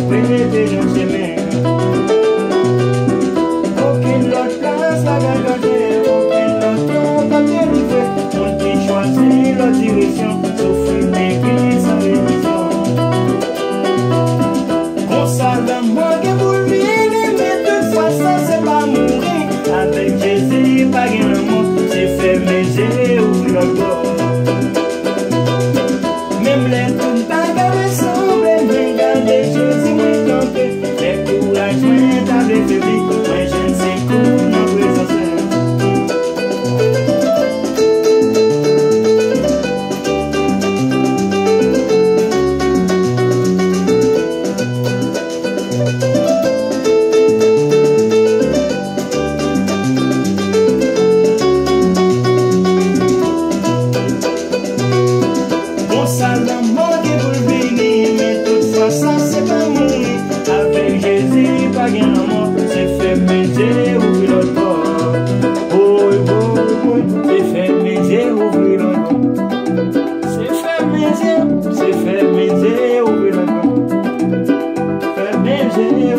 prêter nos chemins. Aucune autre place la garder, aucune autre trompe à dériver. On peut choisir la direction, souffrir d'église sans révision. On s'allume manquer pour vivre, mais toutefois ça c'est pas mourir. Avec Jésus, pas gain l'amour, c'est fermer les yeux, ouvrir le corps. Même les tout pas de semblent, mais garder Jésus, moi camper. Les courage, moi t'avais fait vite, moi je ne sais quoi, ma présence. C'est fermer les yeux, ouvrir l'autre bord. Oh, oh, oh, c'est fermer les yeux, ouvrir l'autre bord. C'est fermer les yeux, ouvrir l'autre bord. Fermer les yeux,